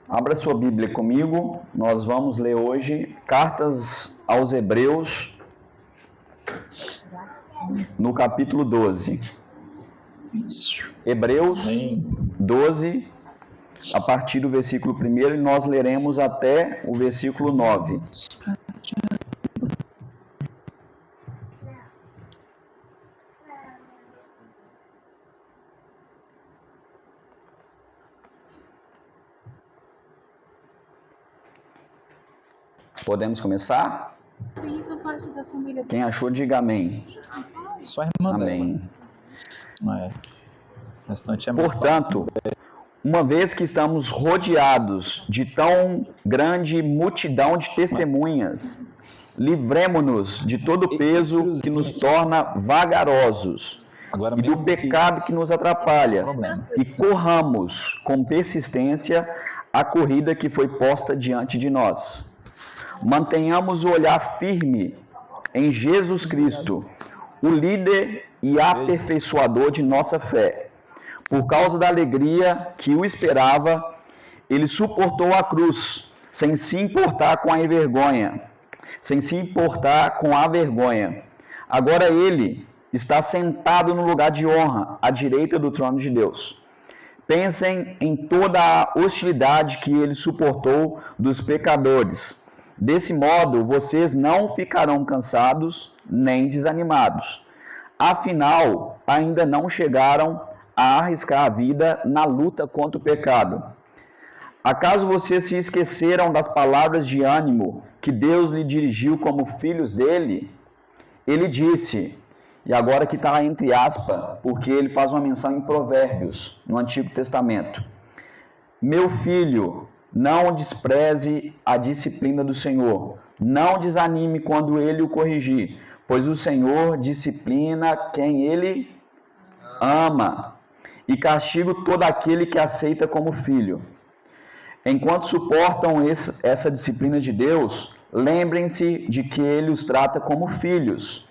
Abra sua Bíblia comigo, nós vamos ler hoje Cartas aos Hebreus, no capítulo 12. Hebreus 12, a partir do versículo 1, e nós leremos até o versículo 9. Podemos começar? Quem achou, diga amém. Só a irmã Amém. dela. O restante é Portanto, uma vez que estamos rodeados de tão grande multidão de testemunhas, livremo-nos de todo o peso que nos torna vagarosos Agora, e do pecado que nos atrapalha, e corramos com persistência a corrida que foi posta diante de nós. Mantenhamos o olhar firme em Jesus Cristo, o líder e aperfeiçoador de nossa fé. Por causa da alegria que o esperava, ele suportou a cruz, sem se importar com a vergonha. Agora ele está sentado no lugar de honra, à direita do trono de Deus. Pensem em toda a hostilidade que ele suportou dos pecadores. Desse modo, vocês não ficarão cansados nem desanimados. Afinal, ainda não chegaram a arriscar a vida na luta contra o pecado. Acaso vocês se esqueceram das palavras de ânimo que Deus lhe dirigiu como filhos dele? Ele disse, e agora que está entre aspas, porque ele faz uma menção em Provérbios, no Antigo Testamento. Meu filho, não despreze a disciplina do Senhor. Não desanime quando ele o corrigir, pois o Senhor disciplina quem ele ama e castiga todo aquele que aceita como filho. Enquanto suportam essa disciplina de Deus, lembrem-se de que ele os trata como filhos.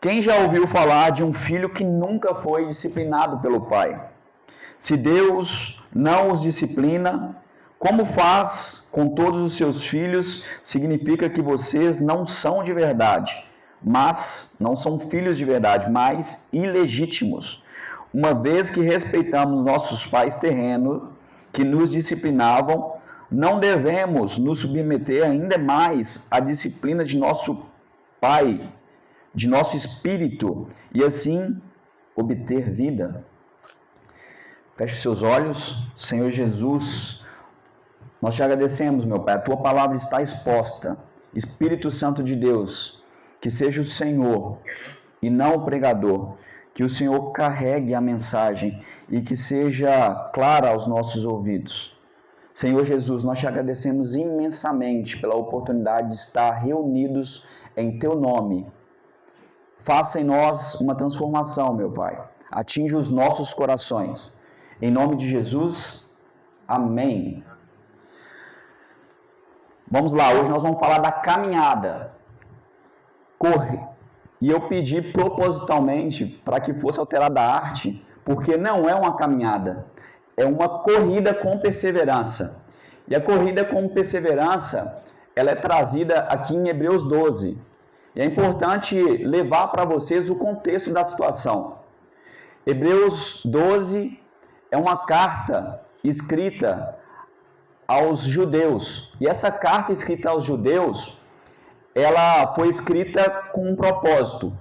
Quem já ouviu falar de um filho que nunca foi disciplinado pelo pai? Se Deus não os disciplina, como faz com todos os seus filhos, significa que vocês não são de verdade, mas não são filhos de verdade, mas ilegítimos. Uma vez que respeitamos nossos pais terrenos, que nos disciplinavam, não devemos nos submeter ainda mais à disciplina de nosso Pai, de nosso espírito, e assim obter vida. Feche seus olhos. Senhor Jesus, nós te agradecemos, meu Pai, a tua palavra está exposta. Espírito Santo de Deus, que seja o Senhor e não o pregador, que o Senhor carregue a mensagem e que seja clara aos nossos ouvidos. Senhor Jesus, nós te agradecemos imensamente pela oportunidade de estar reunidos em teu nome. Faça em nós uma transformação, meu Pai. Atinja os nossos corações. Em nome de Jesus, amém. Vamos lá, hoje nós vamos falar da caminhada. E eu pedi propositalmente para que fosse alterada a arte, porque não é uma caminhada, é uma corrida com perseverança. E a corrida com perseverança, ela é trazida aqui em Hebreus 12. E é importante levar para vocês o contexto da situação. Hebreus 12 é uma carta escrita aos judeus. E essa carta escrita aos judeus, ela foi escrita com um propósito: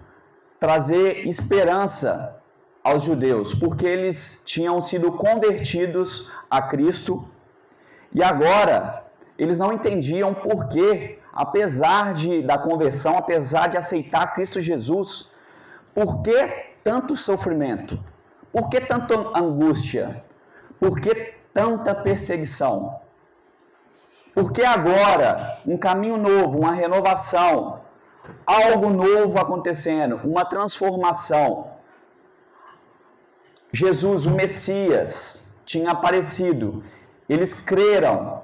trazer esperança aos judeus, porque eles tinham sido convertidos a Cristo e agora eles não entendiam por que, apesar da conversão, apesar de aceitar Cristo Jesus, por que tanto sofrimento? Por que tanta angústia? Por que tanta perseguição? Porque agora, um caminho novo, uma renovação, algo novo acontecendo, uma transformação. Jesus, o Messias, tinha aparecido. Eles creram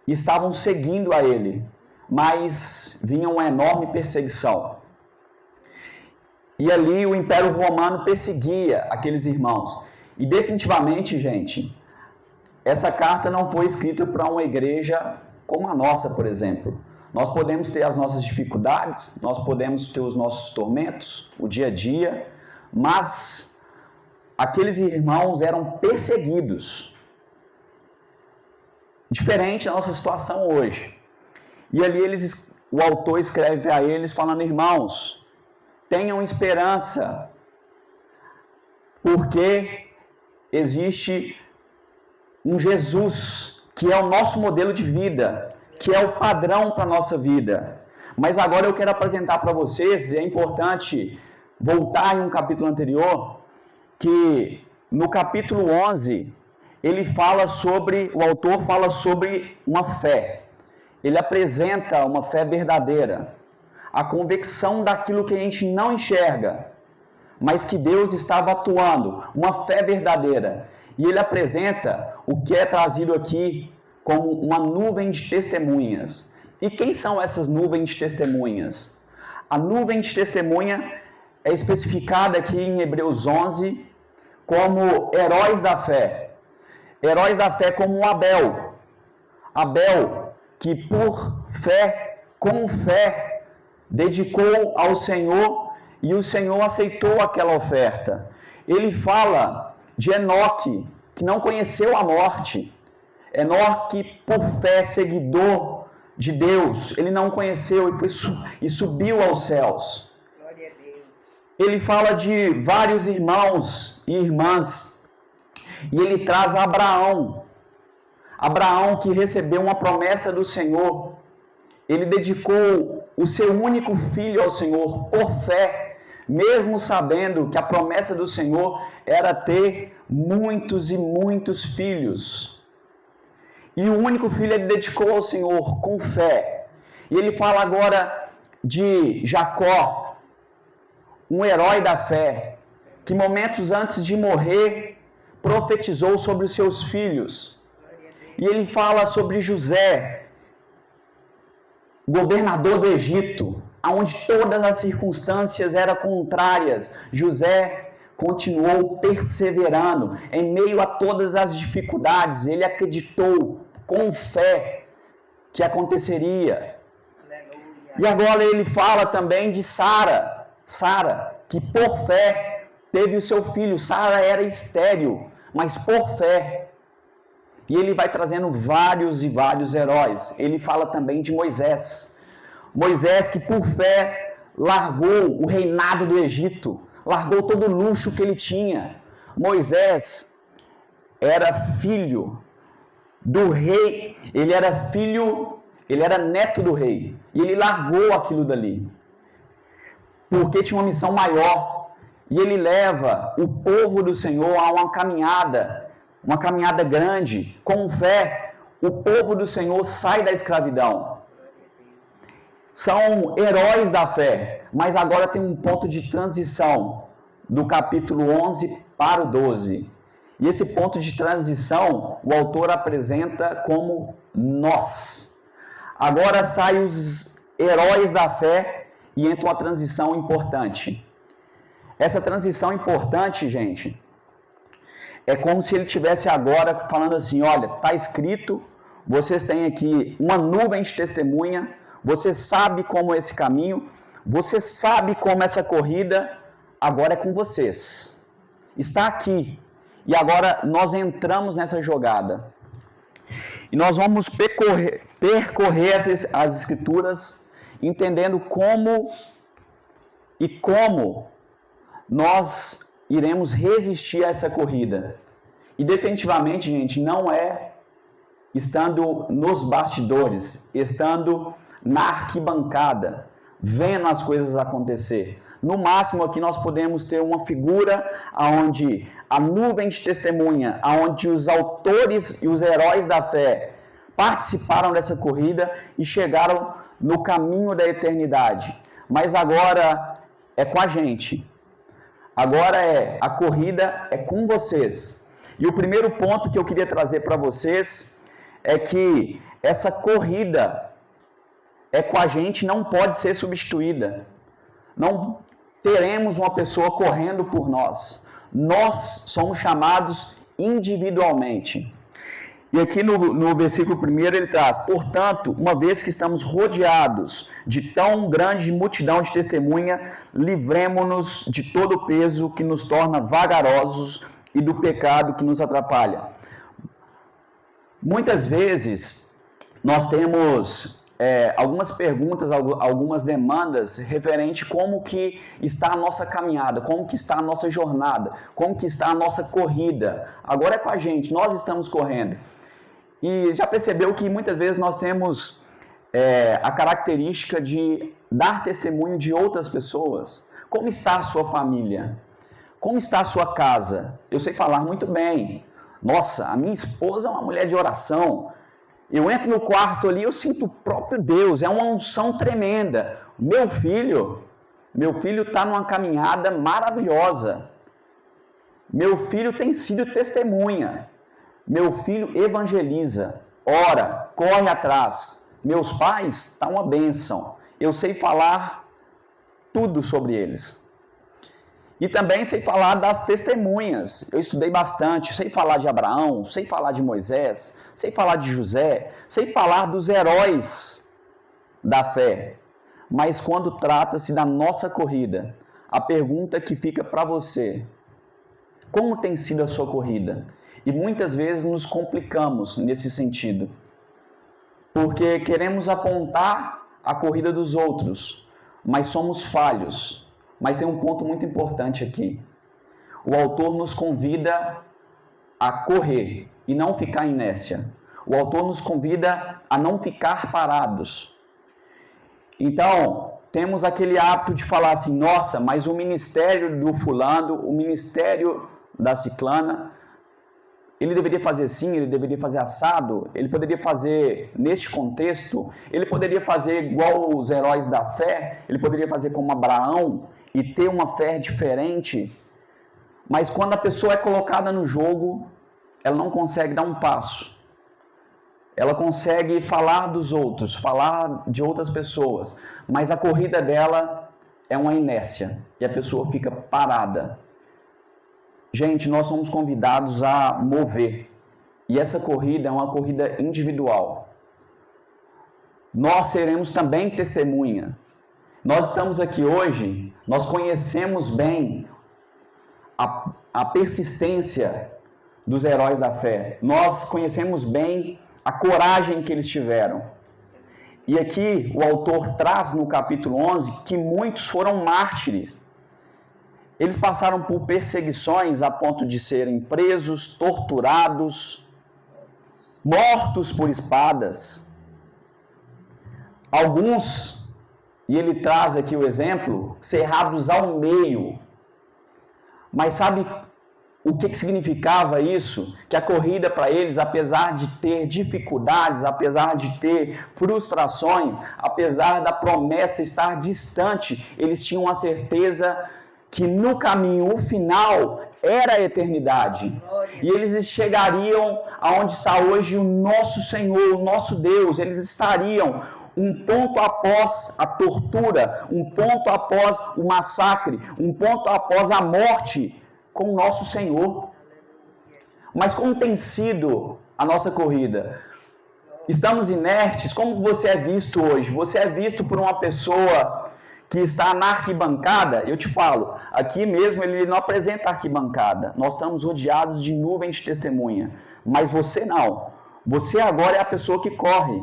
e estavam seguindo a ele, mas vinha uma enorme perseguição. E ali o Império Romano perseguia aqueles irmãos. E definitivamente, gente, essa carta não foi escrita para uma igreja como a nossa, por exemplo. Nós podemos ter as nossas dificuldades, nós podemos ter os nossos tormentos, o dia a dia, mas aqueles irmãos eram perseguidos. Diferente da nossa situação hoje. E ali o autor escreve a eles falando: irmãos, tenham esperança, porque existe um Jesus que é o nosso modelo de vida, que é o padrão para a nossa vida. Mas agora eu quero apresentar para vocês, e é importante voltar em um capítulo anterior, que no capítulo 11, o autor fala sobre uma fé. Ele apresenta uma fé verdadeira, a convicção daquilo que a gente não enxerga, mas que Deus estava atuando, uma fé verdadeira. E ele apresenta o que é trazido aqui como uma nuvem de testemunhas. E quem são essas nuvens de testemunhas? A nuvem de testemunha é especificada aqui em Hebreus 11 como heróis da fé. Heróis da fé como Abel. Abel, que por fé, com fé, dedicou ao Senhor e o Senhor aceitou aquela oferta. Ele fala de Enoque, que não conheceu a morte. Enoque, por fé, seguidor de Deus, ele não conheceu e subiu aos céus. Glória a Deus. Ele fala de vários irmãos e irmãs, e ele traz Abraão. Abraão, que recebeu uma promessa do Senhor, ele dedicou o seu único filho ao Senhor por fé, mesmo sabendo que a promessa do Senhor era ter muitos e muitos filhos. E o único filho ele dedicou ao Senhor com fé. E ele fala agora de Jacó, um herói da fé, que momentos antes de morrer, profetizou sobre os seus filhos. E ele fala sobre José, governador do Egito, onde todas as circunstâncias eram contrárias. José continuou perseverando em meio a todas as dificuldades. Ele acreditou com fé que aconteceria. Aleluia. E agora ele fala também de Sara, que por fé teve o seu filho. Sara era estéril, mas por fé. E ele vai trazendo vários e vários heróis. Ele fala também de Moisés. Moisés que por fé largou o reinado do Egito, largou todo o luxo que ele tinha. Moisés era filho do rei, ele era neto do rei. E ele largou aquilo dali, porque tinha uma missão maior. E ele leva o povo do Senhor a uma caminhada grande. Com fé, o povo do Senhor sai da escravidão. São heróis da fé, mas agora tem um ponto de transição do capítulo 11 para o 12. E esse ponto de transição, o autor apresenta como nós. Agora saem os heróis da fé e entra uma transição importante. Essa transição importante, gente, é como se ele estivesse agora falando assim: olha, está escrito, vocês têm aqui uma nuvem de testemunha, você sabe como é esse caminho, você sabe como essa corrida, agora é com vocês. Está aqui. E agora nós entramos nessa jogada. E nós vamos percorrer as escrituras, entendendo como nós iremos resistir a essa corrida. E definitivamente, gente, não é estando nos bastidores, estando na arquibancada, vendo as coisas acontecer. No máximo aqui nós podemos ter uma figura onde a nuvem de testemunha, onde os autores e os heróis da fé participaram dessa corrida e chegaram no caminho da eternidade. Mas agora é com a gente. Agora a corrida é com vocês. E o primeiro ponto que eu queria trazer para vocês é que essa corrida é com a gente, não pode ser substituída. Não teremos uma pessoa correndo por nós. Nós somos chamados individualmente. E aqui no versículo 1 ele traz: portanto, uma vez que estamos rodeados de tão grande multidão de testemunha, livremo-nos de todo o peso que nos torna vagarosos e do pecado que nos atrapalha. Muitas vezes nós temos algumas perguntas, algumas demandas referente como que está a nossa caminhada, como que está a nossa jornada, como que está a nossa corrida. Agora é com a gente, nós estamos correndo. E já percebeu que muitas vezes nós temos a característica de dar testemunho de outras pessoas? Como está a sua família? Como está a sua casa? Eu sei falar muito bem. Nossa, a minha esposa é uma mulher de oração. Eu entro no quarto ali, eu sinto o próprio Deus, é uma unção tremenda. Meu filho está numa caminhada maravilhosa. Meu filho tem sido testemunha. Meu filho evangeliza, ora, corre atrás. Meus pais estão uma bênção. Eu sei falar tudo sobre eles. E também sei falar das testemunhas. Eu estudei bastante, sei falar de Abraão, sei falar de Moisés, sei falar de José, sei falar dos heróis da fé. Mas quando trata-se da nossa corrida, a pergunta que fica para você: como tem sido a sua corrida? E muitas vezes nos complicamos nesse sentido, porque queremos apontar a corrida dos outros, mas somos falhos. Mas tem um ponto muito importante aqui. O autor nos convida a correr e não ficar inércia. O autor nos convida a não ficar parados. Então, temos aquele hábito de falar assim: nossa, mas o ministério do fulano, o ministério da ciclana, ele deveria fazer assim, ele deveria fazer assado, ele poderia fazer neste contexto, ele poderia fazer igual os heróis da fé, ele poderia fazer como Abraão e ter uma fé diferente. Mas quando a pessoa é colocada no jogo, ela não consegue dar um passo. Ela consegue falar dos outros, falar de outras pessoas, mas a corrida dela é uma inércia e a pessoa fica parada. Gente, nós somos convidados a mover, e essa corrida é uma corrida individual. Nós seremos também testemunha. Nós estamos aqui hoje, nós conhecemos bem a persistência dos heróis da fé. Nós conhecemos bem a coragem que eles tiveram. E aqui o autor traz no capítulo 11 que muitos foram mártires. Eles passaram por perseguições a ponto de serem presos, torturados, mortos por espadas. Alguns, e ele traz aqui o exemplo, cerrados ao meio. Mas sabe o que significava isso? Que a corrida para eles, apesar de ter dificuldades, apesar de ter frustrações, apesar da promessa estar distante, eles tinham a certeza que no caminho, o final, era a eternidade. E eles chegariam aonde está hoje o nosso Senhor, o nosso Deus. Eles estariam um ponto após a tortura, um ponto após o massacre, um ponto após a morte com o nosso Senhor. Mas como tem sido a nossa corrida? Estamos inertes? Como você é visto hoje? Você é visto por uma pessoa que está na arquibancada? Eu te falo, aqui mesmo ele não apresenta arquibancada. Nós estamos rodeados de nuvem de testemunha. Mas você não. Você agora é a pessoa que corre.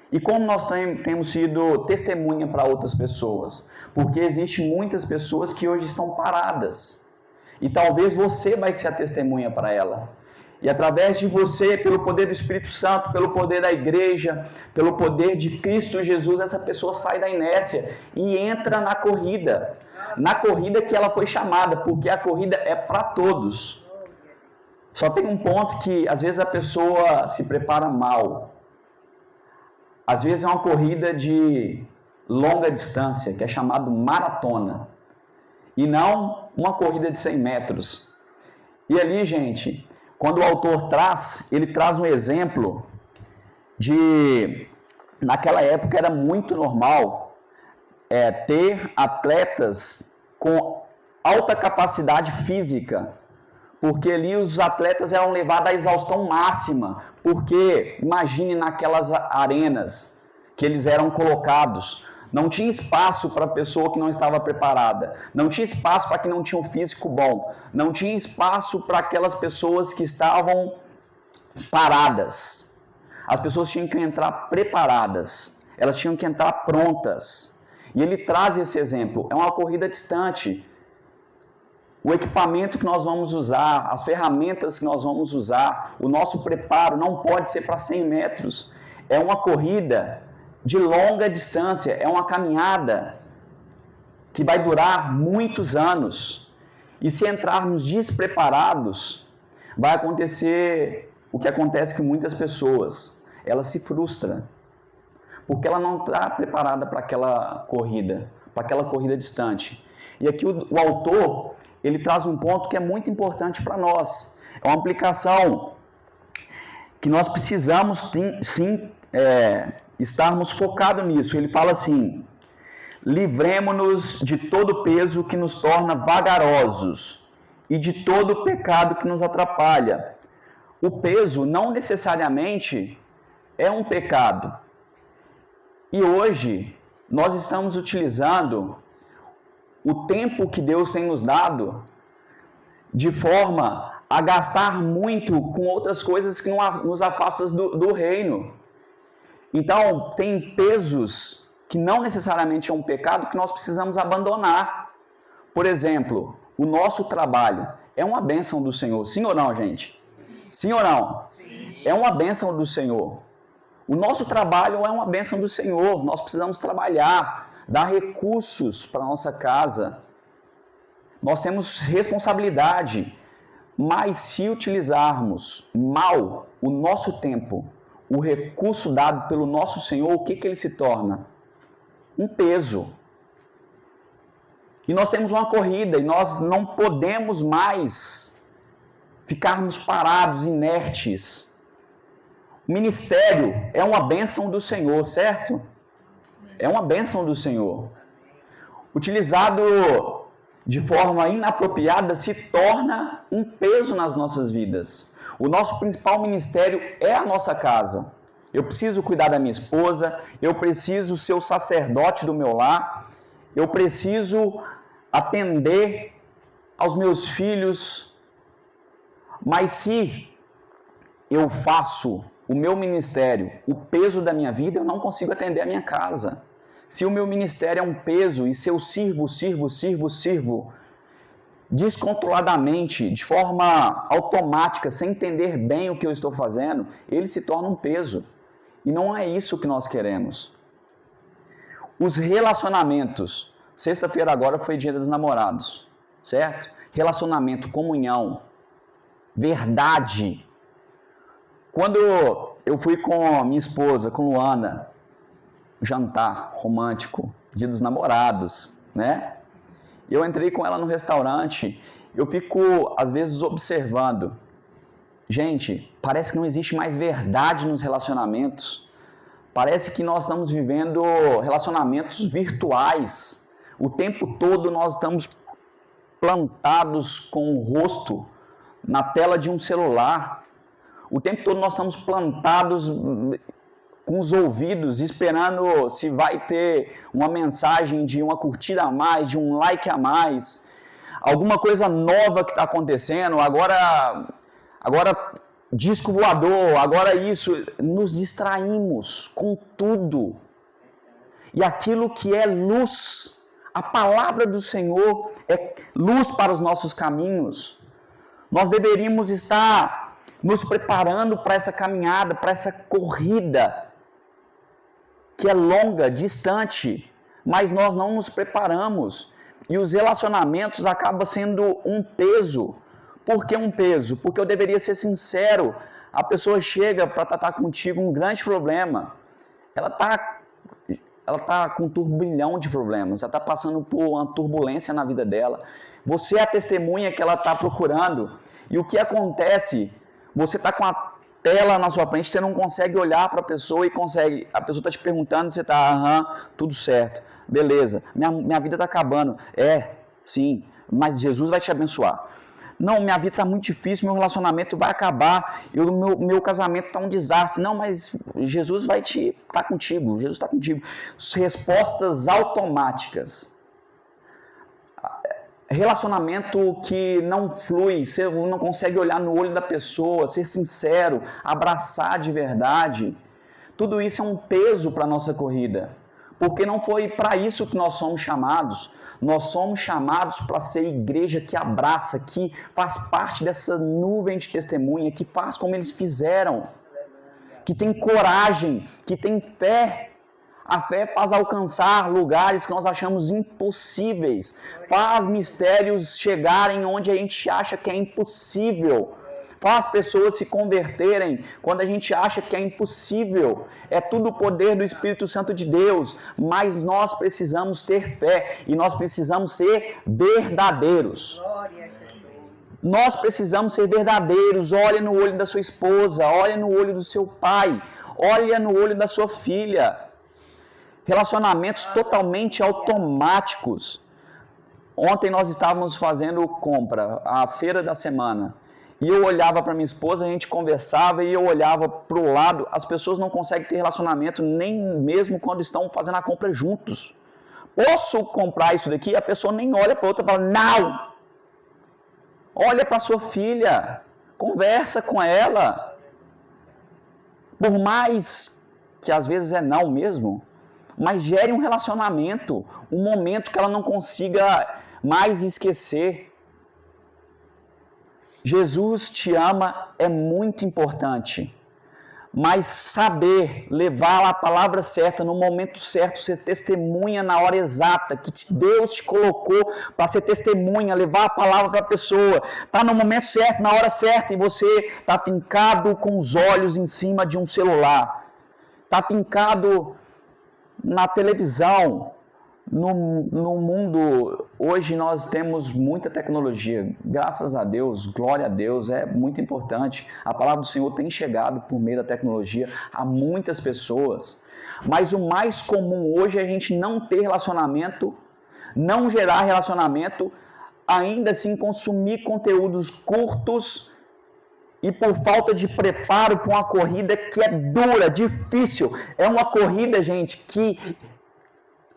E como nós temos sido testemunha para outras pessoas? Porque existem muitas pessoas que hoje estão paradas. E talvez você vai ser a testemunha para ela. E através de você, pelo poder do Espírito Santo, pelo poder da igreja, pelo poder de Cristo Jesus, essa pessoa sai da inércia e entra na corrida. Na corrida que ela foi chamada, porque a corrida é para todos. Só tem um ponto que às vezes a pessoa se prepara mal. Às vezes é uma corrida de longa distância, que é chamado maratona. E não uma corrida de 100 metros. E ali, gente, quando o autor traz, ele traz um exemplo de... Naquela época era muito normal ter atletas com alta capacidade física, porque ali os atletas eram levados à exaustão máxima, porque imagine naquelas arenas que eles eram colocados, não tinha espaço para a pessoa que não estava preparada, não tinha espaço para quem não tinha um físico bom, não tinha espaço para aquelas pessoas que estavam paradas. As pessoas tinham que entrar preparadas, elas tinham que entrar prontas. E ele traz esse exemplo, é uma corrida distante. O equipamento que nós vamos usar, as ferramentas que nós vamos usar, o nosso preparo não pode ser para 100 metros. É uma corrida de longa distância, é uma caminhada que vai durar muitos anos. E se entrarmos despreparados, vai acontecer o que acontece com muitas pessoas. Ela se frustra, porque ela não está preparada para aquela corrida distante. E aqui o autor, ele traz um ponto que é muito importante para nós. É uma aplicação que nós precisamos sim estarmos focados nisso. Ele fala assim: livremo-nos de todo peso que nos torna vagarosos e de todo pecado que nos atrapalha. O peso não necessariamente é um pecado. E hoje nós estamos utilizando o tempo que Deus tem nos dado de forma a gastar muito com outras coisas que nos afastam do reino. Então, tem pesos que não necessariamente é um pecado que nós precisamos abandonar. Por exemplo, o nosso trabalho é uma bênção do Senhor. Sim ou não, gente? Sim ou não? Sim. É uma bênção do Senhor. O nosso trabalho é uma bênção do Senhor. Nós precisamos trabalhar, dar recursos para a nossa casa. Nós temos responsabilidade. Mas se utilizarmos mal o nosso tempo, o recurso dado pelo nosso Senhor, o que ele se torna? Um peso. E nós temos uma corrida e nós não podemos mais ficarmos parados, inertes. O ministério é uma bênção do Senhor, certo? É uma bênção do Senhor. Utilizado de forma inapropriada se torna um peso nas nossas vidas. O nosso principal ministério é a nossa casa. Eu preciso cuidar da minha esposa, eu preciso ser o sacerdote do meu lar, eu preciso atender aos meus filhos. Mas se eu faço o meu ministério o peso da minha vida, eu não consigo atender a minha casa. Se o meu ministério é um peso e se eu sirvo descontroladamente, de forma automática, sem entender bem o que eu estou fazendo, ele se torna um peso. E não é isso que nós queremos. Os relacionamentos. Sexta-feira agora foi Dia dos Namorados, certo? Relacionamento, comunhão, verdade. Quando eu fui com minha esposa, com Luana, jantar romântico, Dia dos Namorados, né? Eu entrei com ela no restaurante, eu fico, às vezes, observando. Gente, parece que não existe mais verdade nos relacionamentos. Parece que nós estamos vivendo relacionamentos virtuais. O tempo todo nós estamos plantados com o rosto na tela de um celular. O tempo todo nós estamos plantados com os ouvidos, esperando se vai ter uma mensagem de uma curtida a mais, de um like a mais, alguma coisa nova que está acontecendo, agora disco voador, agora isso. Nos distraímos com tudo. E aquilo que é luz, a palavra do Senhor é luz para os nossos caminhos. Nós deveríamos estar nos preparando para essa caminhada, para essa corrida, que é longa, distante, mas nós não nos preparamos. E os relacionamentos acabam sendo um peso. Por que um peso? Porque eu deveria ser sincero. A pessoa chega para tratar contigo um grande problema. Ela está com um turbilhão de problemas. Ela está passando por uma turbulência na vida dela. Você é a testemunha que ela está procurando. E o que acontece? Você está com a tela na sua frente, você não consegue olhar para a pessoa e consegue. A pessoa está te perguntando, você está, tudo certo, beleza, minha vida está acabando. Sim, mas Jesus vai te abençoar. Não, minha vida está muito difícil, meu relacionamento vai acabar, meu casamento está um desastre. Não, mas Jesus vai tá contigo, Jesus está contigo. Respostas automáticas. Relacionamento que não flui, você não consegue olhar no olho da pessoa, ser sincero, abraçar de verdade. Tudo isso é um peso para a nossa corrida. Porque não foi para isso que nós somos chamados. Nós somos chamados para ser igreja que abraça, que faz parte dessa nuvem de testemunha, que faz como eles fizeram, que tem coragem, que tem fé. A fé faz alcançar lugares que nós achamos impossíveis, faz mistérios chegarem onde a gente acha que é impossível. Faz pessoas se converterem quando a gente acha que é impossível. É tudo o poder do Espírito Santo de Deus. Mas nós precisamos ter fé e nós precisamos ser verdadeiros. Nós precisamos ser verdadeiros. Olha no olho da sua esposa, olha no olho do seu pai, olha no olho da sua filha. Relacionamentos totalmente automáticos. Ontem nós estávamos fazendo compra, a feira da semana. E eu olhava para minha esposa, a gente conversava e eu olhava para o lado. As pessoas não conseguem ter relacionamento nem mesmo quando estão fazendo a compra juntos. Posso comprar isso daqui? A pessoa nem olha para a outra e fala, não! Olha para sua filha, conversa com ela. Por mais que às vezes é não mesmo, mas gere um relacionamento, um momento que ela não consiga mais esquecer. Jesus te ama é muito importante, mas saber levar a palavra certa, no momento certo, ser testemunha na hora exata, que Deus te colocou para ser testemunha, levar a palavra para a pessoa, está no momento certo, na hora certa, e você está fincado com os olhos em cima de um celular, está fincado na televisão. No mundo, hoje nós temos muita tecnologia, graças a Deus, glória a Deus, é muito importante. A palavra do Senhor tem chegado por meio da tecnologia a muitas pessoas, mas o mais comum hoje é a gente não ter relacionamento, não gerar relacionamento, ainda assim consumir conteúdos curtos e por falta de preparo para uma corrida que é dura, difícil. É uma corrida, gente, que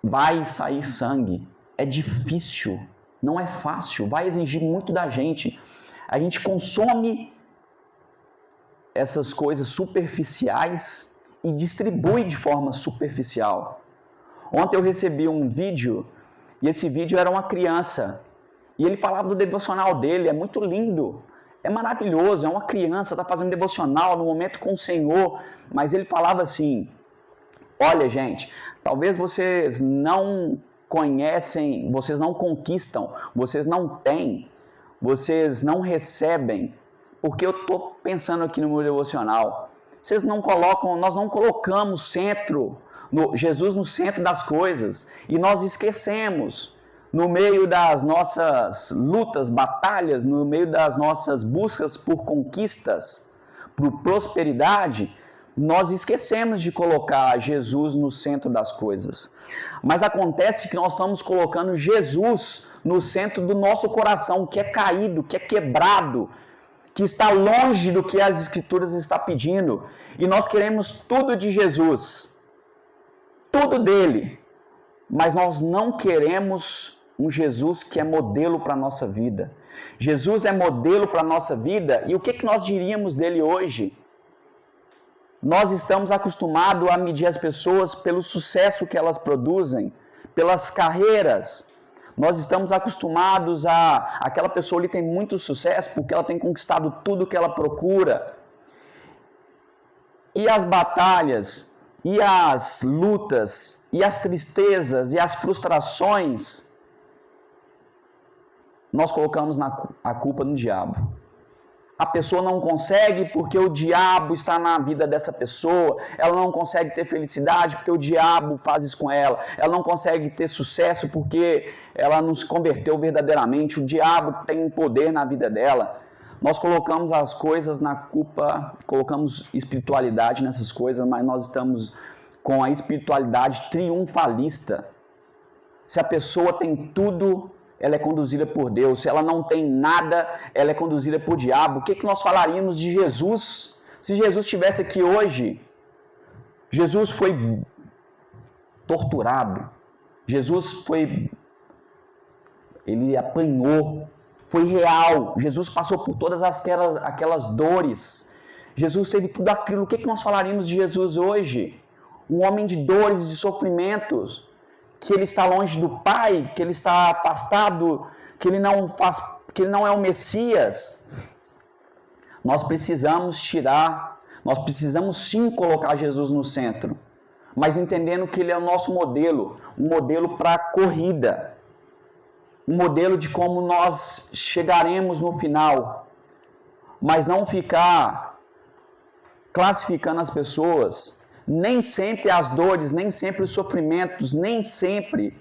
vai sair sangue, é difícil, não é fácil, vai exigir muito da gente. A gente consome essas coisas superficiais e distribui de forma superficial. Ontem eu recebi um vídeo, e esse vídeo era uma criança, e ele falava do devocional dele, é muito lindo, é maravilhoso, é uma criança, está fazendo devocional no momento com o Senhor, mas ele falava assim, olha gente, talvez vocês não conhecem, vocês não conquistam, vocês não têm, vocês não recebem, porque eu estou pensando aqui no meu devocional. Vocês não colocam, nós não colocamos Jesus no centro das coisas, e nós esquecemos, no meio das nossas lutas, batalhas, no meio das nossas buscas por conquistas, por prosperidade, nós esquecemos de colocar Jesus no centro das coisas. Mas acontece que nós estamos colocando Jesus no centro do nosso coração, que é caído, que é quebrado, que está longe do que as Escrituras estão pedindo. E nós queremos tudo de Jesus, tudo dele, mas nós não queremos um Jesus que é modelo para a nossa vida. Jesus é modelo para a nossa vida, e o que nós diríamos dele hoje? Nós estamos acostumados a medir as pessoas pelo sucesso que elas produzem, pelas carreiras. Nós estamos acostumados aquela pessoa ali tem muito sucesso porque ela tem conquistado tudo que ela procura. E as batalhas, e as lutas, e as tristezas, e as frustrações, nós colocamos a culpa no diabo. A pessoa não consegue porque o diabo está na vida dessa pessoa, ela não consegue ter felicidade porque o diabo faz isso com ela, ela não consegue ter sucesso porque ela não se converteu verdadeiramente, o diabo tem poder na vida dela. Nós colocamos as coisas na culpa, colocamos espiritualidade nessas coisas, mas nós estamos com a espiritualidade triunfalista. Se a pessoa tem tudo, ela é conduzida por Deus. Se ela não tem nada, ela é conduzida por diabo. O que nós falaríamos de Jesus? Se Jesus estivesse aqui hoje, Jesus foi torturado, ele apanhou, foi real, Jesus passou por todas aquelas dores, Jesus teve tudo aquilo. O que nós falaríamos de Jesus hoje? Um homem de dores, de sofrimentos, que ele está longe do Pai, que ele está afastado, que ele não é o Messias. Nós precisamos sim colocar Jesus no centro, mas entendendo que ele é o nosso modelo, um modelo para a corrida, um modelo de como nós chegaremos no final, mas não ficar classificando as pessoas, nem sempre as dores, nem sempre os sofrimentos, nem sempre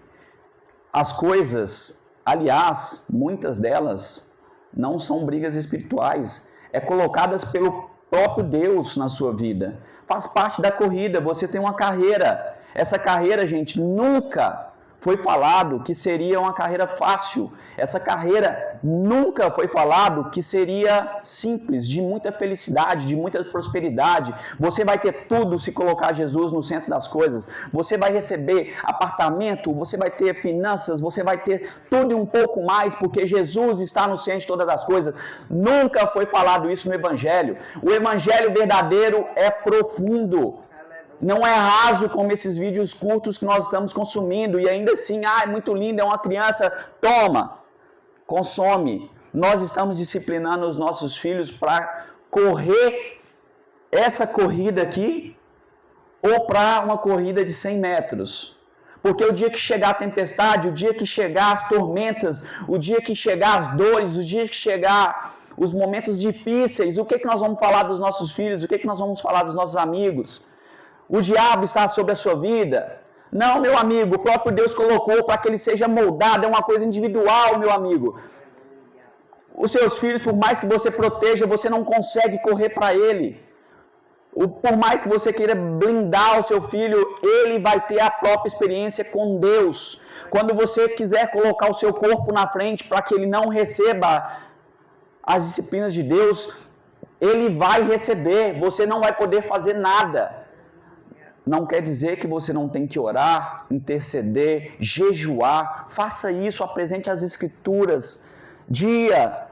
as coisas, aliás, muitas delas não são brigas espirituais, é colocadas pelo próprio Deus na sua vida. Faz parte da corrida, você tem uma carreira. Essa carreira, gente, nunca foi falado que seria uma carreira fácil. Essa carreira nunca foi falado que seria simples, de muita felicidade, de muita prosperidade. Você vai ter tudo se colocar Jesus no centro das coisas. Você vai receber apartamento, você vai ter finanças, você vai ter tudo e um pouco mais, porque Jesus está no centro de todas as coisas. Nunca foi falado isso no Evangelho. O Evangelho verdadeiro é profundo. Não é raso como esses vídeos curtos que nós estamos consumindo. E ainda assim, é muito lindo, é uma criança. Toma, consome. Nós estamos disciplinando os nossos filhos para correr essa corrida aqui ou para uma corrida de 100 metros. Porque o dia que chegar a tempestade, o dia que chegar as tormentas, o dia que chegar as dores, o dia que chegar os momentos difíceis, o que nós vamos falar dos nossos filhos? O que nós vamos falar dos nossos amigos? O diabo está sobre a sua vida? Não, meu amigo, o próprio Deus colocou para que ele seja moldado, é uma coisa individual, meu amigo. Os seus filhos, por mais que você proteja, você não consegue correr para ele. Por mais que você queira blindar o seu filho, ele vai ter a própria experiência com Deus. Quando você quiser colocar o seu corpo na frente para que ele não receba as disciplinas de Deus, ele vai receber, você não vai poder fazer nada. Não quer dizer que você não tem que orar, interceder, jejuar. Faça isso, apresente as Escrituras. Dia,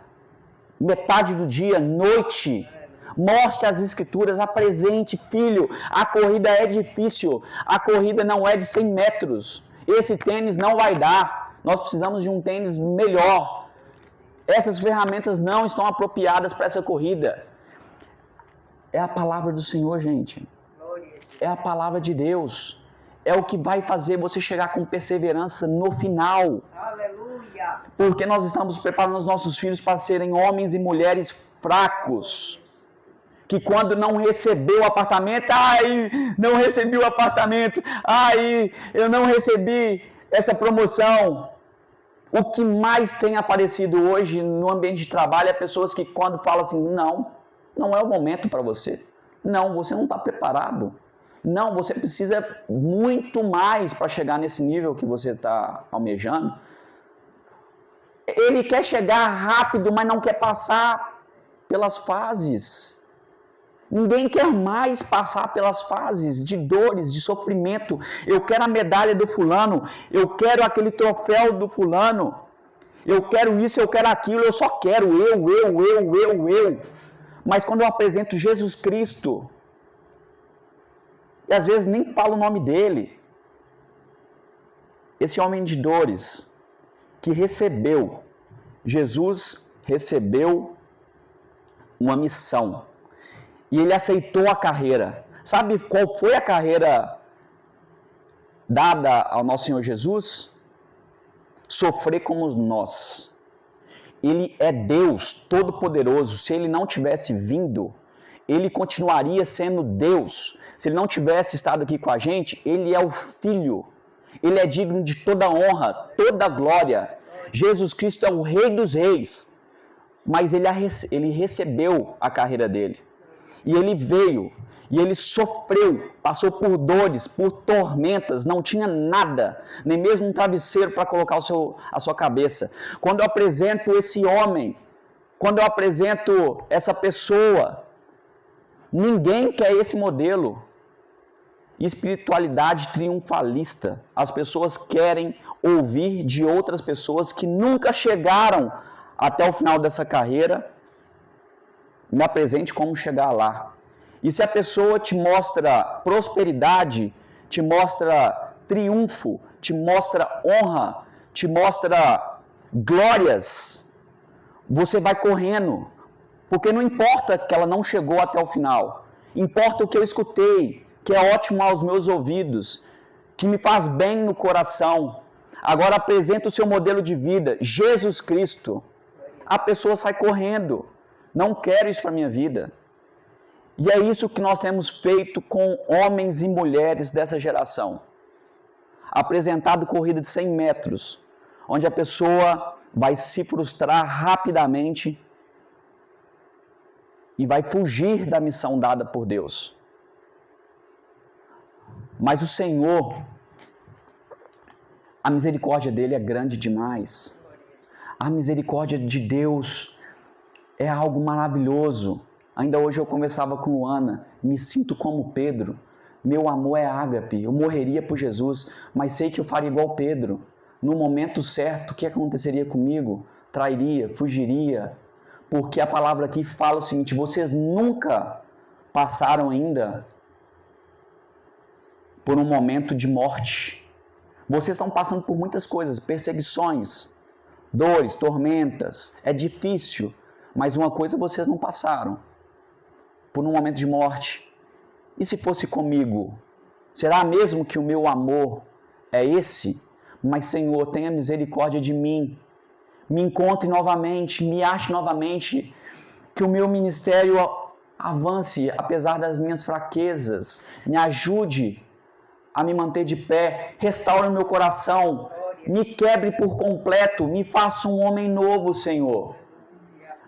metade do dia, noite. Mostre as Escrituras, apresente, filho. A corrida é difícil. A corrida não é de 100 metros. Esse tênis não vai dar. Nós precisamos de um tênis melhor. Essas ferramentas não estão apropriadas para essa corrida. É a palavra do Senhor, gente. É a palavra de Deus. É o que vai fazer você chegar com perseverança no final. Aleluia. Porque nós estamos preparando os nossos filhos para serem homens e mulheres fracos. Que quando não recebeu o apartamento, não recebi o apartamento, eu não recebi essa promoção. O que mais tem aparecido hoje no ambiente de trabalho é pessoas que quando falam assim, não é o momento para você. Não, você não está preparado. Não, você precisa muito mais para chegar nesse nível que você está almejando. Ele quer chegar rápido, mas não quer passar pelas fases. Ninguém quer mais passar pelas fases de dores, de sofrimento. Eu quero a medalha do fulano, eu quero aquele troféu do fulano, eu quero isso, eu quero aquilo, eu só quero eu. Mas quando eu apresento Jesus Cristo, e às vezes nem falo o nome dele, esse homem de dores, que Jesus recebeu uma missão, e ele aceitou a carreira. Sabe qual foi a carreira dada ao nosso Senhor Jesus? Sofrer como nós. Ele é Deus Todo-Poderoso. Se ele não tivesse vindo, ele continuaria sendo Deus. Se ele não tivesse estado aqui com a gente, ele é o Filho. Ele é digno de toda honra, toda glória. Jesus Cristo é o Rei dos Reis. Mas ele recebeu a carreira dele. E ele veio. E ele sofreu, passou por dores, por tormentas, não tinha nada, nem mesmo um travesseiro para colocar a sua cabeça. Quando eu apresento esse homem, quando eu apresento essa pessoa, ninguém quer esse modelo. Espiritualidade triunfalista. As pessoas querem ouvir de outras pessoas que nunca chegaram até o final dessa carreira. Me apresente como chegar lá. E se a pessoa te mostra prosperidade, te mostra triunfo, te mostra honra, te mostra glórias, você vai correndo. Porque não importa que ela não chegou até o final. Importa o que eu escutei, que é ótimo aos meus ouvidos, que me faz bem no coração. Agora apresenta o seu modelo de vida, Jesus Cristo. A pessoa sai correndo. Não quero isso para a minha vida. E é isso que nós temos feito com homens e mulheres dessa geração. Apresentado corrida de 100 metros, onde a pessoa vai se frustrar rapidamente e vai fugir da missão dada por Deus. Mas o Senhor, a misericórdia dele é grande demais. A misericórdia de Deus é algo maravilhoso. Ainda hoje eu conversava com Luana, me sinto como Pedro. Meu amor é ágape, eu morreria por Jesus, mas sei que eu faria igual Pedro. No momento certo, o que aconteceria comigo? Trairia, fugiria. Porque a palavra aqui fala o seguinte: vocês nunca passaram ainda por um momento de morte. Vocês estão passando por muitas coisas, perseguições, dores, tormentas. É difícil, mas uma coisa vocês não passaram: por um momento de morte. E se fosse comigo? Será mesmo que o meu amor é esse? Mas, Senhor, tenha misericórdia de mim. Me encontre novamente, me ache novamente. Que o meu ministério avance, apesar das minhas fraquezas. Me ajude a me manter de pé. Restaure o meu coração. Me quebre por completo. Me faça um homem novo, Senhor.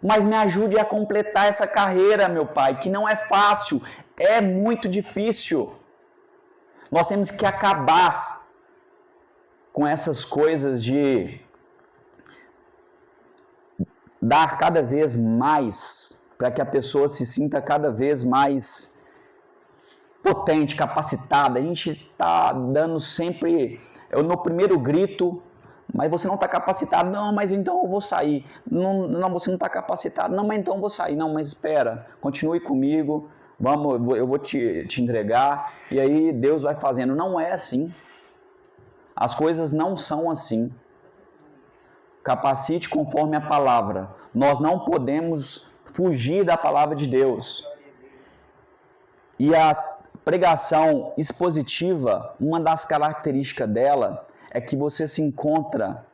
Mas me ajude a completar essa carreira, meu Pai, que não é fácil, é muito difícil. Nós temos que acabar com essas coisas de dar cada vez mais, para que a pessoa se sinta cada vez mais potente, capacitada. A gente está dando sempre, no primeiro grito, mas você não está capacitado. Não, mas então eu vou sair. Não, você não está capacitado. Não, mas então eu vou sair. Não, mas espera, continue comigo. Vamos, eu vou te entregar. E aí Deus vai fazendo. Não é assim. As coisas não são assim. Capacite conforme a palavra. Nós não podemos fugir da palavra de Deus. E a pregação expositiva, uma das características dela é que você se encontra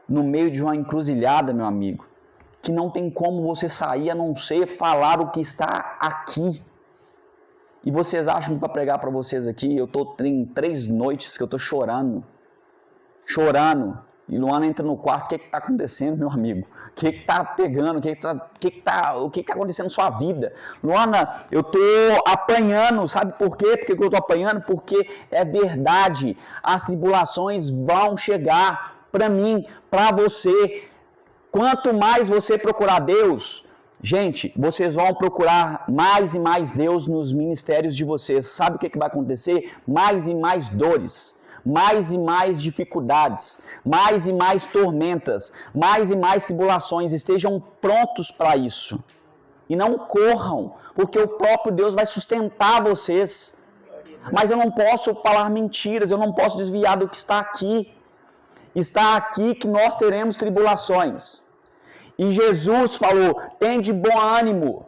no meio de uma encruzilhada, meu amigo, que não tem como você sair a não ser falar o que está aqui. E vocês acham que para pregar para vocês aqui, tem 3 noites que eu estou chorando. E Luana entra no quarto: o que está acontecendo, meu amigo? O que está pegando? O que está acontecendo na sua vida? Luana, eu estou apanhando. Sabe por quê? Porque eu estou apanhando? Porque é verdade. As tribulações vão chegar para mim, para você. Quanto mais você procurar Deus, gente, vocês vão procurar mais e mais Deus nos ministérios de vocês. Sabe o que vai acontecer? Mais e mais dores. Mais e mais dificuldades, mais e mais tormentas, mais e mais tribulações. Estejam prontos para isso. E não corram, porque o próprio Deus vai sustentar vocês. Mas eu não posso falar mentiras, eu não posso desviar do que está aqui. Está aqui que nós teremos tribulações. E Jesus falou: tende bom ânimo,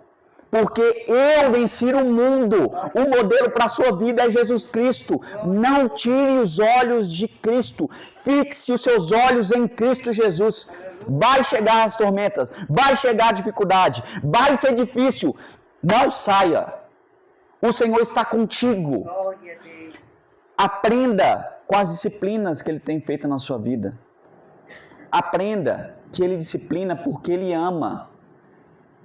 porque eu venci o mundo. O modelo para a sua vida é Jesus Cristo. Não tire os olhos de Cristo. Fixe os seus olhos em Cristo Jesus. Vai chegar as tormentas, vai chegar a dificuldade, vai ser difícil. Não saia. O Senhor está contigo. Aprenda com as disciplinas que Ele tem feito na sua vida. Aprenda que Ele disciplina porque Ele ama.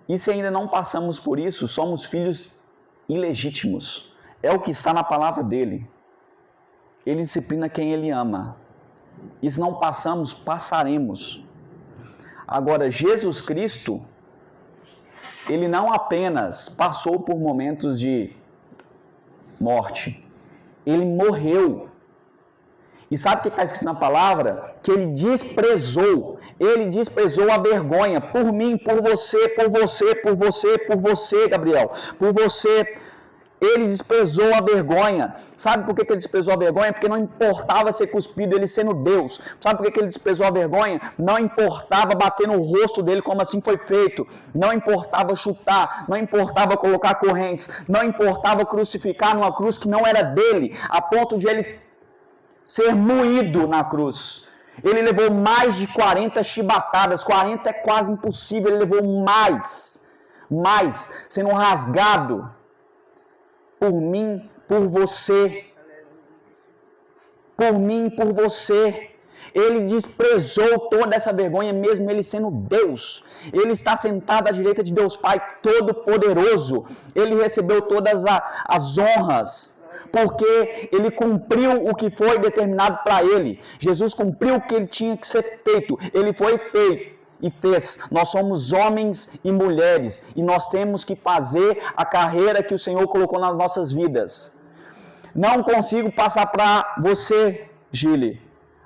E se ainda não passamos por isso, somos filhos ilegítimos. É o que está na palavra dele. Ele disciplina quem ele ama. E se não passamos, passaremos. Agora, Jesus Cristo, ele não apenas passou por momentos de morte, ele morreu. E sabe o que está escrito na palavra? Que ele desprezou a vergonha por mim, por você, Gabriel, por você. Ele desprezou a vergonha. Sabe por que ele desprezou a vergonha? Porque não importava ser cuspido, ele sendo Deus. Sabe por que ele desprezou a vergonha? Não importava bater no rosto dele, como assim foi feito. Não importava chutar, não importava colocar correntes, não importava crucificar numa cruz que não era dele, a ponto de ele ser moído na cruz. Ele levou mais de 40 chibatadas, 40 é quase impossível, ele levou mais, sendo rasgado por mim, por você. Por mim, por você. Ele desprezou toda essa vergonha, mesmo ele sendo Deus. Ele está sentado à direita de Deus Pai Todo-Poderoso. Ele recebeu todas as honras, porque ele cumpriu o que foi determinado para ele. Jesus cumpriu o que ele tinha que ser feito. Ele foi feito e fez. Nós somos homens e mulheres e nós temos que fazer a carreira que o Senhor colocou nas nossas vidas. Não consigo passar para você, Gile,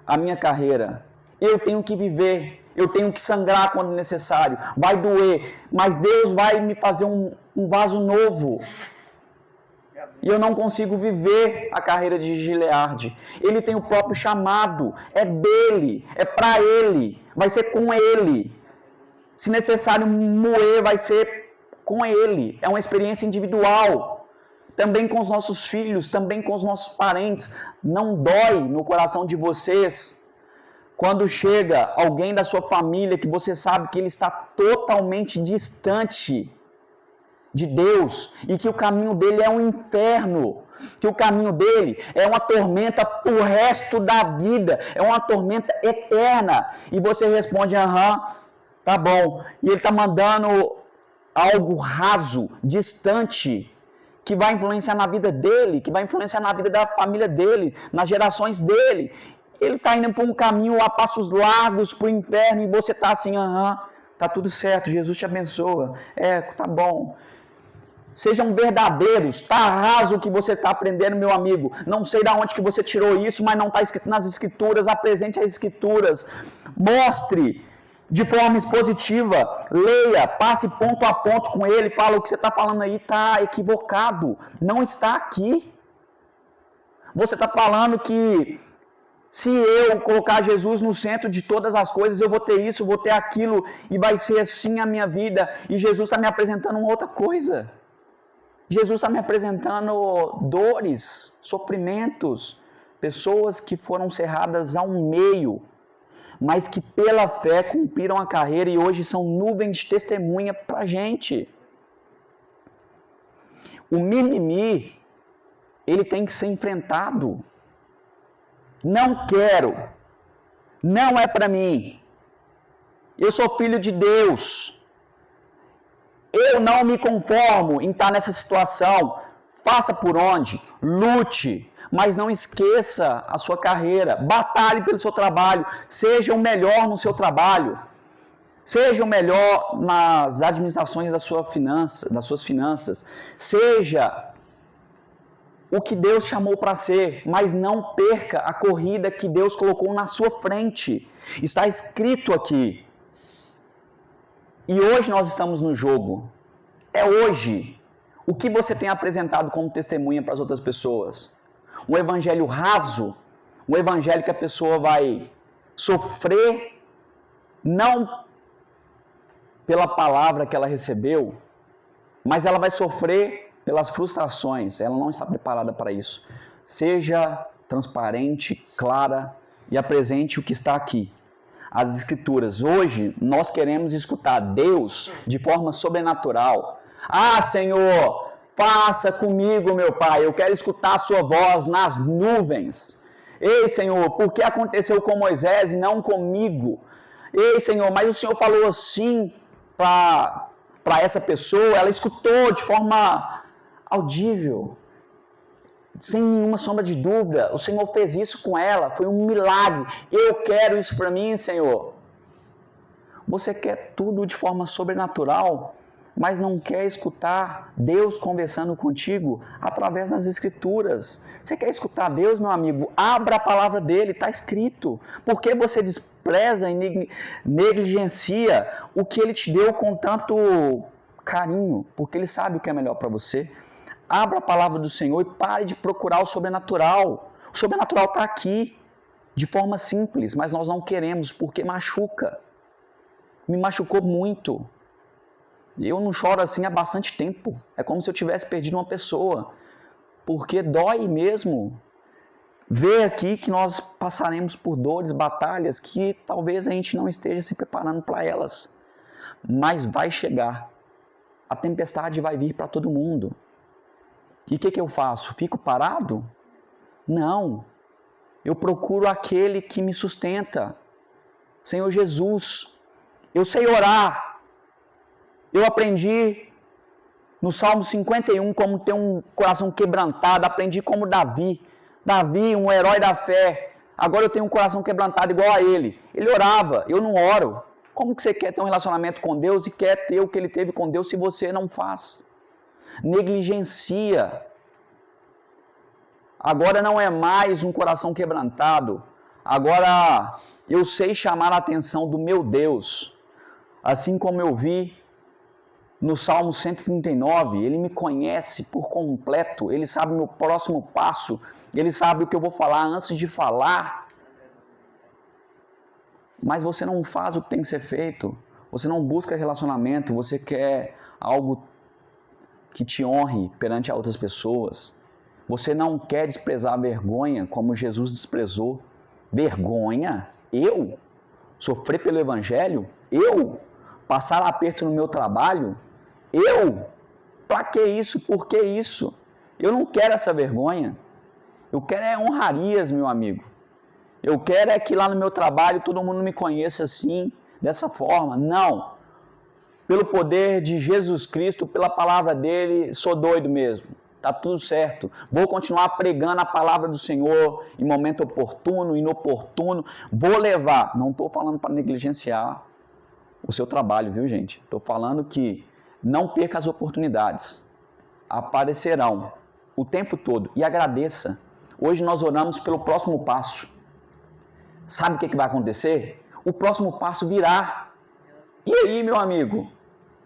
a minha carreira. Eu tenho que viver, eu tenho que sangrar quando necessário, vai doer, mas Deus vai me fazer um vaso novo. E eu não consigo viver a carreira de Gilead. Ele tem o próprio chamado, é dele, é para ele, vai ser com ele. Se necessário moer, vai ser com ele. É uma experiência individual. Também com os nossos filhos, também com os nossos parentes. Não dói no coração de vocês quando chega alguém da sua família que você sabe que ele está totalmente distante de Deus e que o caminho dele é um inferno, que o caminho dele é uma tormenta pro resto da vida, é uma tormenta eterna, e você responde, tá bom, e ele está mandando algo raso, distante, que vai influenciar na vida dele, que vai influenciar na vida da família dele, nas gerações dele. Ele está indo por um caminho a passos largos para o inferno, e você está assim, tá tudo certo, Jesus te abençoa, tá bom. Sejam verdadeiros, tá raso o que você está aprendendo, meu amigo. Não sei de onde que você tirou isso, mas não está escrito nas Escrituras. Apresente as Escrituras. Mostre de forma expositiva. Leia, passe ponto a ponto com ele. Fala, o que você está falando aí está equivocado. Não está aqui. Você está falando que se eu colocar Jesus no centro de todas as coisas, eu vou ter isso, eu vou ter aquilo, e vai ser assim a minha vida. E Jesus está me apresentando uma outra coisa. Jesus está me apresentando dores, sofrimentos, pessoas que foram cerradas ao meio, mas que pela fé cumpriram a carreira e hoje são nuvens de testemunha para a gente. O mimimi, ele tem que ser enfrentado. Não quero, não é para mim, eu sou filho de Deus. Eu não me conformo em estar nessa situação. Faça por onde, lute, mas não esqueça a sua carreira. Batalhe pelo seu trabalho. Seja o melhor no seu trabalho. Seja o melhor nas administrações das suas finanças. Seja o que Deus chamou para ser, mas não perca a corrida que Deus colocou na sua frente. Está escrito aqui. E hoje nós estamos no jogo. É hoje. O que você tem apresentado como testemunha para as outras pessoas? Um evangelho raso? Um evangelho que a pessoa vai sofrer, não pela palavra que ela recebeu, mas ela vai sofrer pelas frustrações. Ela não está preparada para isso. Seja transparente, clara e apresente o que está aqui. As Escrituras. Hoje, nós queremos escutar Deus de forma sobrenatural. Senhor, faça comigo, meu Pai. Eu quero escutar a sua voz nas nuvens. Ei, Senhor, por que aconteceu com Moisés e não comigo? Ei, Senhor, mas o Senhor falou assim para essa pessoa. Ela escutou de forma audível, sem nenhuma sombra de dúvida. O Senhor fez isso com ela, foi um milagre. Eu quero isso para mim, Senhor. Você quer tudo de forma sobrenatural, mas não quer escutar Deus conversando contigo através das Escrituras. Você quer escutar Deus, meu amigo? Abra a palavra dele, está escrito. Por que você despreza e negligencia o que ele te deu com tanto carinho? Porque ele sabe o que é melhor para você. Abra a palavra do Senhor e pare de procurar o sobrenatural. O sobrenatural está aqui, de forma simples, mas nós não queremos, porque machuca. Me machucou muito. Eu não choro assim há bastante tempo. É como se eu tivesse perdido uma pessoa. Porque dói mesmo ver aqui que nós passaremos por dores, batalhas, que talvez a gente não esteja se preparando para elas. Mas vai chegar. A tempestade vai vir para todo mundo. E o que eu faço? Fico parado? Não. Eu procuro aquele que me sustenta. Senhor Jesus. Eu sei orar. Eu aprendi no Salmo 51 como ter um coração quebrantado. Aprendi como Davi. Davi, um herói da fé. Agora eu tenho um coração quebrantado igual a ele. Ele orava, eu não oro. Como que você quer ter um relacionamento com Deus e quer ter o que ele teve com Deus se você não faz? Negligencia. Agora não é mais um coração quebrantado. Agora eu sei chamar a atenção do meu Deus. Assim como eu vi no Salmo 139, ele me conhece por completo, ele sabe o meu próximo passo, ele sabe o que eu vou falar antes de falar. Mas você não faz o que tem que ser feito, você não busca relacionamento, você quer algo que te honre perante outras pessoas. Você não quer desprezar a vergonha como Jesus desprezou. Vergonha? Eu? Sofrer pelo Evangelho? Eu? Passar aperto no meu trabalho? Eu? Para que isso? Por que isso? Eu não quero essa vergonha. Eu quero é honrarias, meu amigo. Eu quero é que lá no meu trabalho todo mundo me conheça assim, dessa forma. Não. Pelo poder de Jesus Cristo, pela palavra dele, sou doido mesmo. Tá tudo certo. Vou continuar pregando a palavra do Senhor em momento oportuno, inoportuno. Vou levar. Não estou falando para negligenciar o seu trabalho, viu, gente? Estou falando que não perca as oportunidades. Aparecerão o tempo todo. E agradeça. Hoje nós oramos pelo próximo passo. Sabe o que vai acontecer? O próximo passo virá. E aí, meu amigo?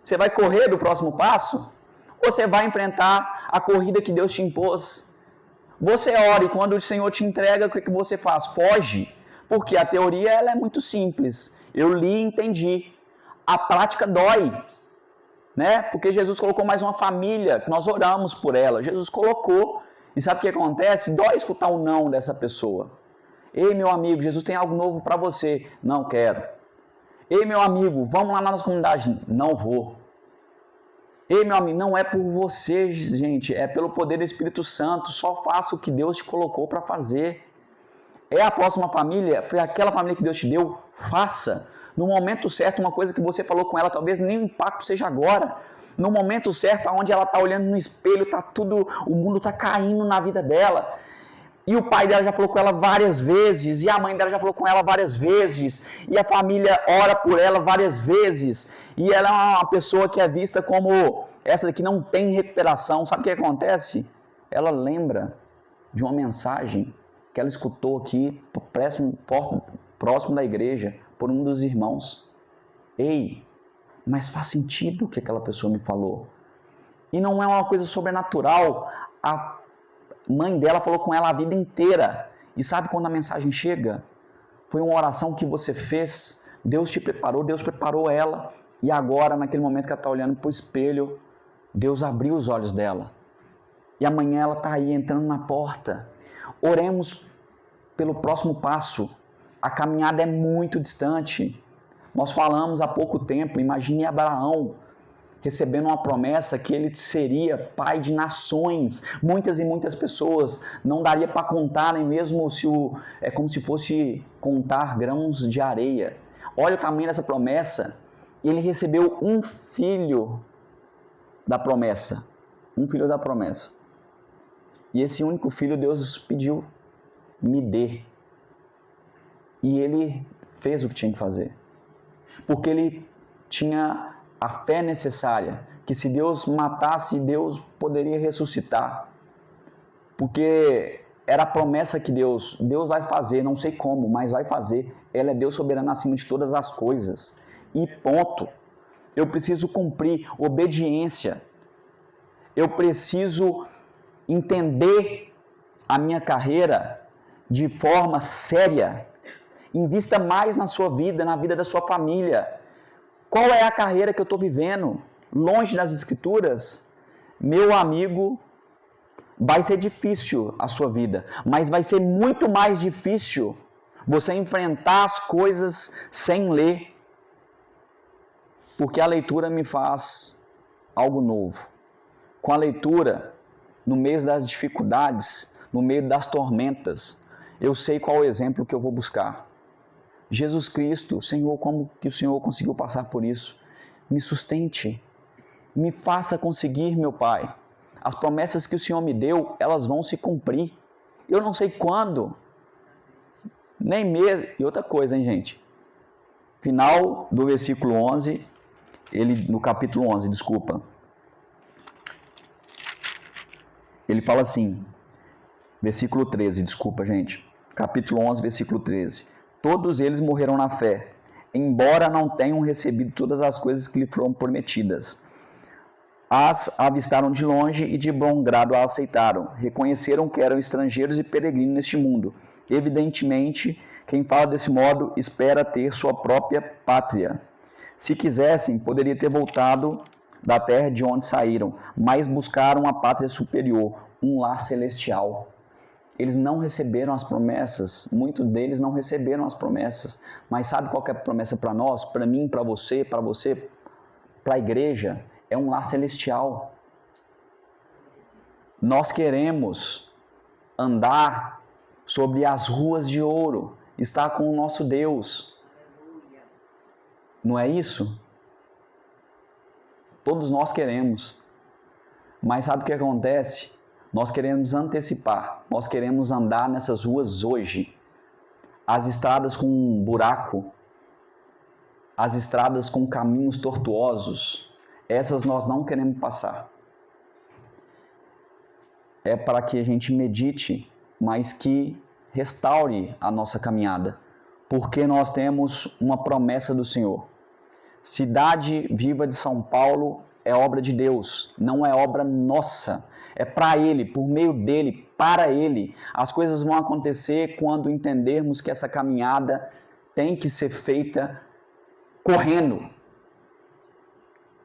Você vai correr do próximo passo? Ou você vai enfrentar a corrida que Deus te impôs? Você ora e quando o Senhor te entrega, o que você faz? Foge. Porque a teoria ela é muito simples. Eu li e entendi. A prática dói. Né? Porque Jesus colocou mais uma família, nós oramos por ela. Jesus colocou. E sabe o que acontece? Dói escutar o não dessa pessoa. Ei, meu amigo, Jesus tem algo novo para você. Não quero. Ei, meu amigo, vamos lá na nossa comunidade. Não vou. Ei, meu amigo, não é por você, gente. É pelo poder do Espírito Santo. Só faça o que Deus te colocou para fazer. É a próxima família? Foi aquela família que Deus te deu? Faça. No momento certo, uma coisa que você falou com ela, talvez nem o impacto seja agora. No momento certo, onde ela está olhando no espelho, tá tudo, o mundo está caindo na vida dela. E o pai dela já falou com ela várias vezes, e a mãe dela já falou com ela várias vezes, e a família ora por ela várias vezes, e ela é uma pessoa que é vista como essa daqui não tem recuperação. Sabe o que acontece? Ela lembra de uma mensagem que ela escutou aqui, próximo da igreja, por um dos irmãos. Ei, mas faz sentido o que aquela pessoa me falou. E não é uma coisa sobrenatural. A mãe dela falou com ela a vida inteira. E sabe quando a mensagem chega? Foi uma oração que você fez, Deus te preparou, Deus preparou ela. E agora, naquele momento que ela está olhando para o espelho, Deus abriu os olhos dela. E amanhã ela está aí entrando na porta. Oremos pelo próximo passo. A caminhada é muito distante. Nós falamos há pouco tempo, imagine Abraão recebendo uma promessa que ele seria pai de nações. Muitas e muitas pessoas não daria para contar, nem mesmo se é como se fosse contar grãos de areia. Olha o tamanho dessa promessa. Ele recebeu um filho da promessa. um filho da promessa. E esse único filho Deus pediu, me dê. E ele fez o que tinha que fazer. Porque ele tinha a fé necessária, que se Deus matasse, Deus poderia ressuscitar. Porque era a promessa que Deus vai fazer, não sei como, mas vai fazer. Ele é Deus soberano acima de todas as coisas. E ponto. Eu preciso cumprir obediência. Eu preciso entender a minha carreira de forma séria. Invista mais na sua vida, na vida da sua família. Qual é a carreira que eu estou vivendo? Longe das Escrituras? Meu amigo, vai ser difícil a sua vida, mas vai ser muito mais difícil você enfrentar as coisas sem ler. Porque a leitura me faz algo novo. Com a leitura, no meio das dificuldades, no meio das tormentas, eu sei qual é o exemplo que eu vou buscar. Jesus Cristo, Senhor, como que o Senhor conseguiu passar por isso? Me sustente, me faça conseguir, meu Pai. As promessas que o Senhor me deu, elas vão se cumprir. Eu não sei quando, nem mesmo. E outra coisa, hein, gente? Final do versículo 11, no capítulo 11, desculpa. Ele fala assim, versículo 13, desculpa, gente. Capítulo 11, versículo 13. Todos eles morreram na fé, embora não tenham recebido todas as coisas que lhe foram prometidas. As avistaram de longe e de bom grado a aceitaram. Reconheceram que eram estrangeiros e peregrinos neste mundo. Evidentemente, quem fala desse modo espera ter sua própria pátria. Se quisessem, poderia ter voltado da terra de onde saíram, mas buscaram uma pátria superior, um lar celestial. Eles não receberam as promessas, muitos deles não receberam as promessas, mas sabe qual que é a promessa para nós, para mim, para você, para a igreja? É um lar celestial. Nós queremos andar sobre as ruas de ouro, estar com o nosso Deus. Não é isso? Todos nós queremos. Mas sabe o que acontece? Nós queremos antecipar, nós queremos andar nessas ruas hoje. As estradas com buraco, as estradas com caminhos tortuosos, essas nós não queremos passar. É para que a gente medite, mas que restaure a nossa caminhada. Porque nós temos uma promessa do Senhor. Cidade Viva de São Paulo é obra de Deus, não é obra nossa. É para Ele, por meio dEle, para Ele. As coisas vão acontecer quando entendermos que essa caminhada tem que ser feita correndo.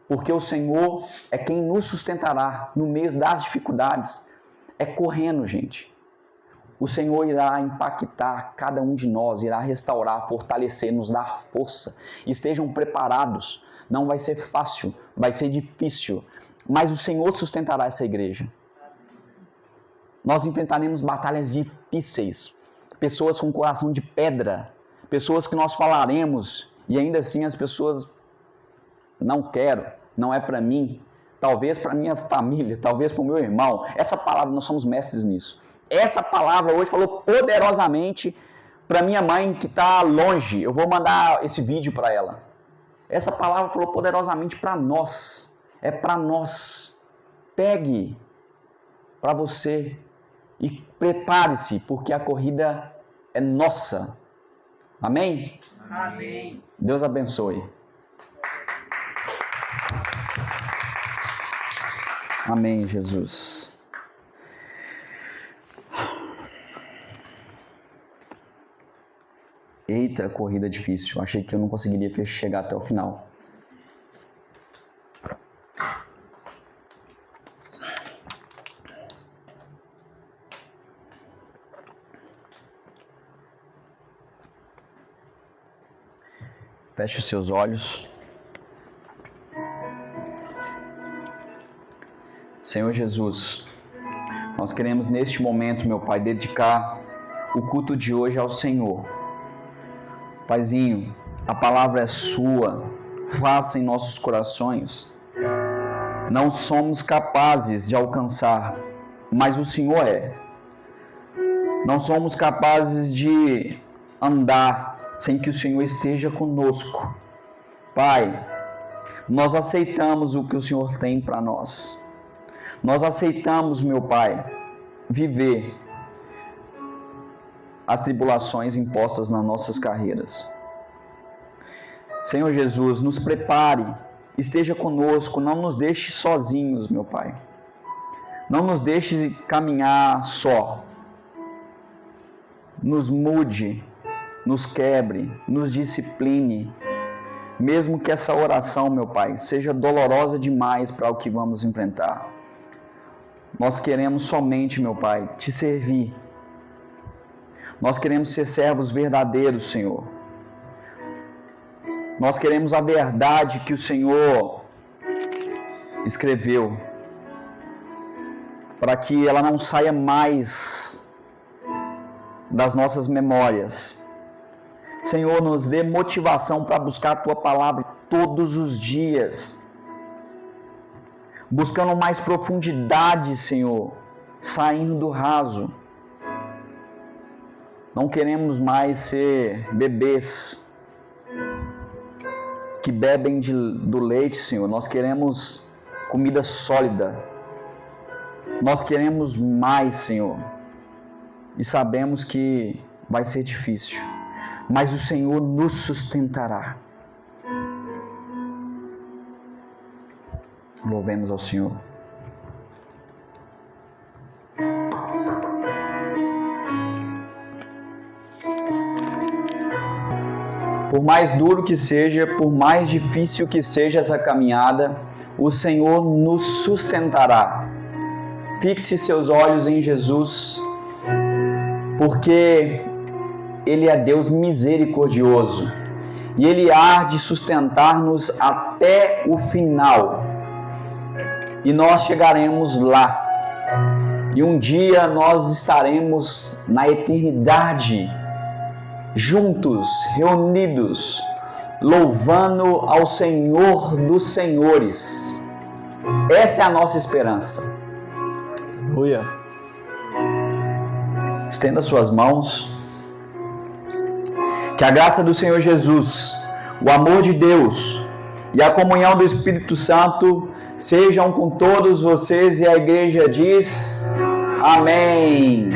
Porque o Senhor é quem nos sustentará no meio das dificuldades. É correndo, gente. O Senhor irá impactar cada um de nós, irá restaurar, fortalecer, nos dar força. Estejam preparados. Não vai ser fácil, vai ser difícil. Mas o Senhor sustentará essa igreja. Nós enfrentaremos batalhas difíceis. Pessoas com coração de pedra. Pessoas que nós falaremos e ainda assim as pessoas não quero, não é para mim. Talvez para minha família, talvez para o meu irmão. Essa palavra, nós somos mestres nisso. Essa palavra hoje falou poderosamente para minha mãe que está longe. Eu vou mandar esse vídeo para ela. Essa palavra falou poderosamente para nós. É para nós. Pegue para você e prepare-se, porque a corrida é nossa. Amém? Amém. Deus abençoe. Amém, Jesus. Eita, corrida difícil. Achei que eu não conseguiria chegar até o final. Feche os seus olhos. Senhor Jesus, nós queremos neste momento, meu Pai, dedicar o culto de hoje ao Senhor. Paizinho, a palavra é sua, faça em nossos corações Não somos capazes de alcançar, mas o Senhor é. Não somos capazes de andar sem que o Senhor esteja conosco. Pai, nós aceitamos o que o Senhor tem para nós. Nós aceitamos, meu Pai, viver as tribulações impostas nas nossas carreiras. Senhor Jesus, nos prepare, esteja conosco, não nos deixe sozinhos, meu Pai. Não nos deixe caminhar só. Nos mude, nos quebre, nos discipline. Mesmo que essa oração, meu Pai, seja dolorosa demais para o que vamos enfrentar. Nós queremos somente, meu Pai, te servir. Nós queremos ser servos verdadeiros, Senhor. Nós queremos a verdade que o Senhor escreveu, para que ela não saia mais das nossas memórias. Senhor, nos dê motivação para buscar a Tua Palavra todos os dias, buscando mais profundidade, Senhor, saindo do raso. Não queremos mais ser bebês que bebem do leite, Senhor. Nós queremos comida sólida. Nós queremos mais, Senhor. E sabemos que vai ser difícil, mas o Senhor nos sustentará. Louvemos ao Senhor. Por mais duro que seja, por mais difícil que seja essa caminhada, o Senhor nos sustentará. Fixe seus olhos em Jesus, porque Ele é Deus misericordioso e Ele há de sustentar-nos até o final. E nós chegaremos lá. E um dia nós estaremos na eternidade, juntos, reunidos, louvando ao Senhor dos Senhores. Essa é a nossa esperança. Aleluia. Estenda suas mãos. Que a graça do Senhor Jesus, o amor de Deus e a comunhão do Espírito Santo sejam com todos vocês, e a igreja diz: amém.